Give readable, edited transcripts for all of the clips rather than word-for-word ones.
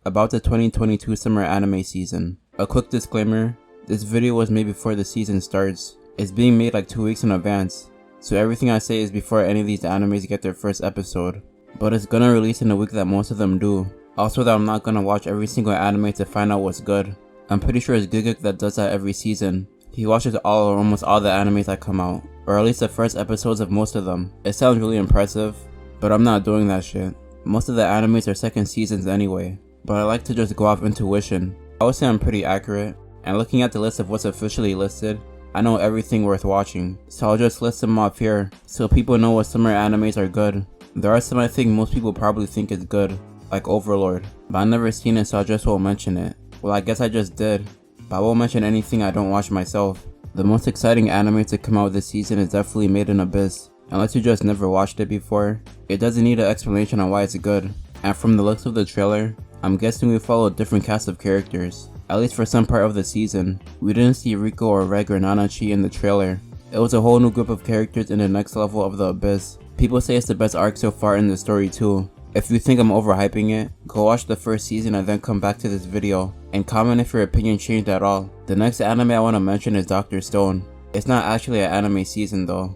about the 2022 summer anime season. A quick disclaimer, this video was made before the season starts. It's being made like 2 weeks in advance, so everything I say is before any of these animes get their first episode. But it's gonna release in the week that most of them do. Also that I'm not gonna watch every single anime to find out what's good. I'm pretty sure it's Gigguk that does that every season. He watches all or almost all the animes that come out, or at least the first episodes of most of them. It sounds really impressive, but I'm not doing that shit. Most of the animes are second seasons anyway, but I like to just go off intuition. I would say I'm pretty accurate, and looking at the list of what's officially listed, I know everything worth watching, so I'll just list them off here so people know what summer animes are good. There are some I think most people probably think is good, like Overlord, but I've never seen it so I just won't mention it. Well, I guess I just did, but I won't mention anything I don't watch myself. The most exciting anime to come out this season is definitely Made in Abyss. Unless you just never watched it before, it doesn't need an explanation on why it's good. And from the looks of the trailer, I'm guessing we follow a different cast of characters, at least for some part of the season. We didn't see Riko or Reg or Nanachi in the trailer. It was a whole new group of characters in the next level of the Abyss. People say it's the best arc so far in the story too. If you think I'm overhyping it, go watch the first season and then come back to this video, and comment if your opinion changed at all. The next anime I want to mention is Dr. Stone. It's not actually an anime season though.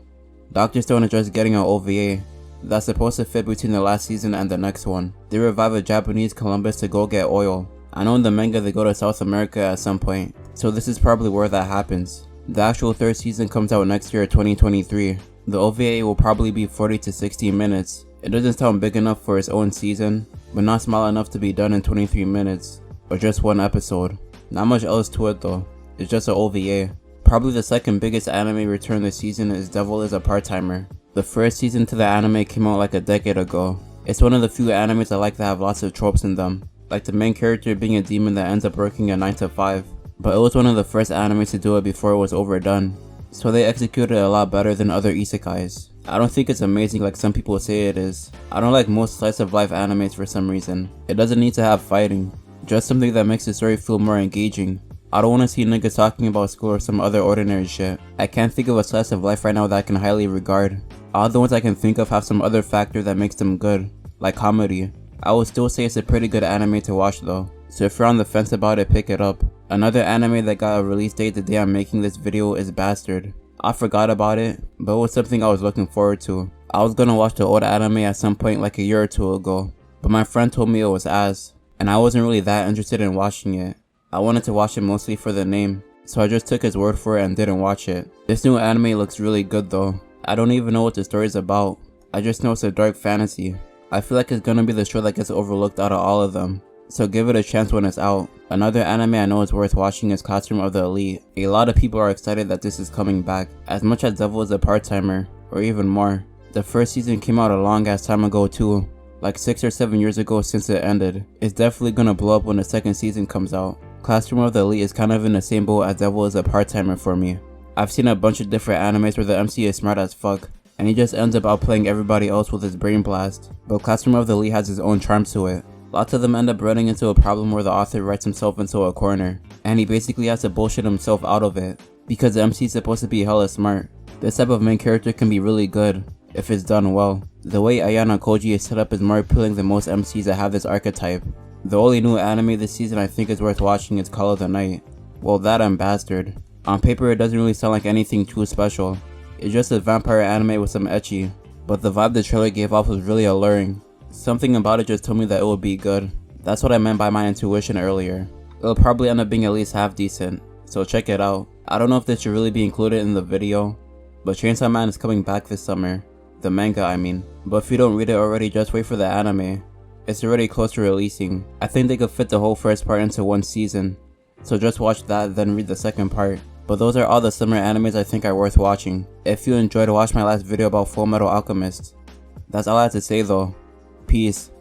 Dr. Stone is just getting an OVA that's supposed to fit between the last season and the next one. They revive a Japanese Columbus to go get oil. I know in the manga they go to South America at some point, so this is probably where that happens. The actual third season comes out next year, 2023. The OVA will probably be 40 to 60 minutes. It doesn't sound big enough for its own season, but not small enough to be done in 23 minutes, or just one episode. Not much else to it though, it's just an OVA. Probably the second biggest anime return this season is Devil is a Part-Timer. The first season to the anime came out like a decade ago. It's one of the few animes I like that have lots of tropes in them, like the main character being a demon that ends up working a 9 to 5. But it was one of the first animes to do it before it was overdone, so they executed it a lot better than other isekais. I don't think it's amazing like some people say it is. I don't like most slice of life animes for some reason. It doesn't need to have fighting, just something that makes the story feel more engaging. I don't want to see niggas talking about school or some other ordinary shit. I can't think of a slice of life right now that I can highly regard. All the ones I can think of have some other factor that makes them good, like comedy. I would still say it's a pretty good anime to watch though, so if you're on the fence about it, pick it up. Another anime that got a release date the day I'm making this video is Bastard. I forgot about it, but it was something I was looking forward to. I was gonna watch the old anime at some point like a year or two ago, but my friend told me it was ass, and I wasn't really that interested in watching it. I wanted to watch it mostly for the name, so I just took his word for it and didn't watch it. This new anime looks really good though. I don't even know what the story is about. I just know it's a dark fantasy. I feel like it's gonna be the show that gets overlooked out of all of them, so give it a chance when it's out. Another anime I know is worth watching is Classroom of the Elite. A lot of people are excited that this is coming back, as much as Devil is a Part-Timer, or even more. The first season came out a long ass time ago too, like 6 or 7 years ago since it ended. It's definitely gonna blow up when the second season comes out. Classroom of the Elite is kind of in the same boat as Devil is a Part-Timer for me. I've seen a bunch of different animes where the MC is smart as fuck, and he just ends up outplaying everybody else with his brain blast, but Classroom of the Elite has his own charm to it. Lots of them end up running into a problem where the author writes himself into a corner, and he basically has to bullshit himself out of it, because the MC is supposed to be hella smart. This type of main character can be really good, if it's done well. The way Ayano Koji is set up is more appealing than most MCs that have this archetype. The only new anime this season I think is worth watching is Call of the Night. Well, that and Bastard. On paper it doesn't really sound like anything too special. It's just a vampire anime with some ecchi, but the vibe the trailer gave off was really alluring. Something about it just told me that it would be good. That's what I meant by my intuition earlier. It'll probably end up being at least half decent, so check it out. I don't know if this should really be included in the video, but Chainsaw Man is coming back this summer. The manga I mean. But if you don't read it already, just wait for the anime. It's already close to releasing. I think they could fit the whole first part into one season, so just watch that then read the second part. But those are all the summer animes I think are worth watching. If you enjoyed, watch my last video about Fullmetal Alchemist. That's all I have to say though. Peace.